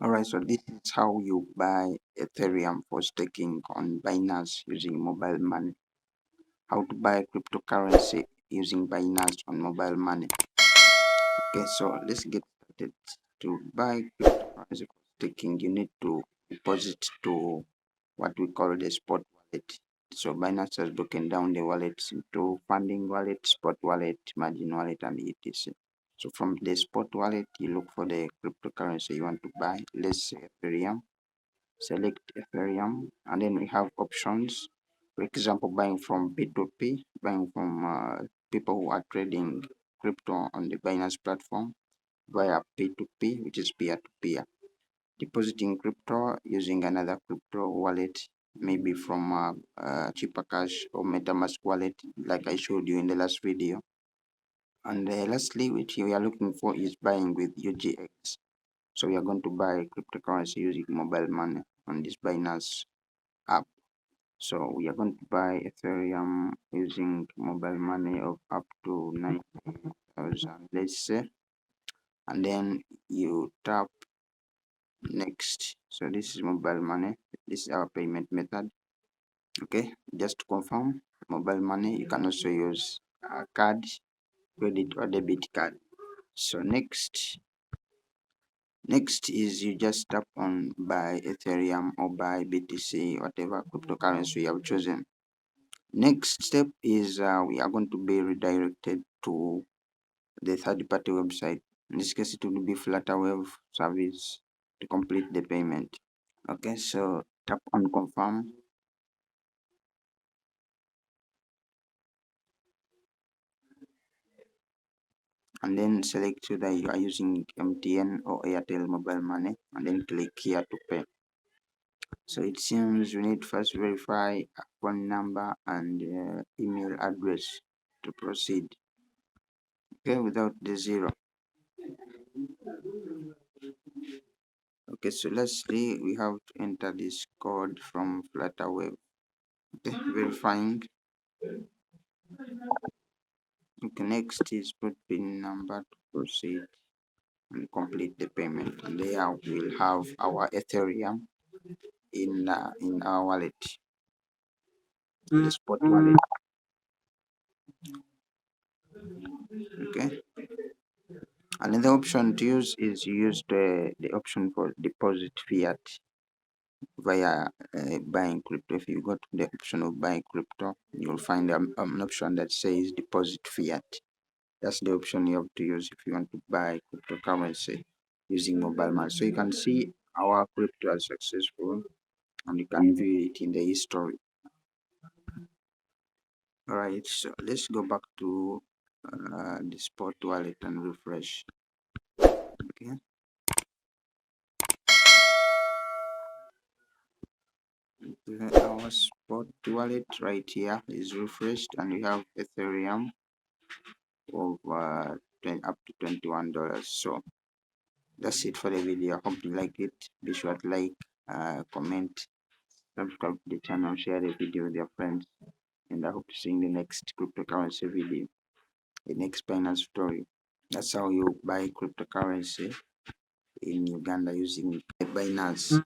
Alright, so this is how you buy Ethereum for staking on Binance using mobile money. How to buy cryptocurrency using Binance on mobile money. Okay, so let's get started. To buy cryptocurrency for staking, you need to deposit to what we call the spot wallet. So Binance has broken down the wallets into funding wallet, spot wallet, margin wallet, and etc. So from the spot wallet, you look for the cryptocurrency you want to buy. Let's say Ethereum. Select Ethereum, and then we have options. For example, buying from P2P, buying from people who are trading crypto on the Binance platform via P2P, which is peer-to-peer. Depositing crypto using another crypto wallet, maybe from cheaper cash or MetaMask wallet, like I showed you in the last video. And lastly, which we are looking for is buying with UGX. So we are going to buy cryptocurrency using mobile money on this Binance app. So we are going to buy Ethereum using mobile money of up to 9,000, let's say, and then you tap next. So this is mobile money. This is our payment method. Okay, just to confirm, mobile money. You can also use a card, credit or debit card. So next is you just tap on buy Ethereum or buy BTC, whatever cryptocurrency you have chosen. Next step is we are going to be redirected to the third-party website. In this case, it will be Flutterwave service to complete the payment. Okay, so tap on confirm. And then select whether you are using MTN or Airtel mobile money, and then click here to pay. So it seems we need first verify a phone number and email address to proceed. Okay, without the zero. Okay, so lastly, we have to enter this code from Flutterwave. Okay, verifying. Okay, next is put PIN number to proceed and complete the payment. And there we'll have our Ethereum in our wallet, the spot wallet. Okay. Another option to use is you use the option for deposit fiat via buying crypto. If you go to the option of buying crypto, you'll find an option that says deposit fiat. That's the option you have to use if you want to buy cryptocurrency using mobile money. So you can see our crypto is successful and you can view it in the history. Alright, so let's go back to the spot wallet and refresh. Okay. Our spot wallet right here is refreshed and we have Ethereum of up to $21. So that's it for the video. Hope you like it. Be sure to like, comment, subscribe to the channel, share the video with your friends, and I hope to see you in the next cryptocurrency video, the next Binance story. That's how you buy cryptocurrency in Uganda using Binance.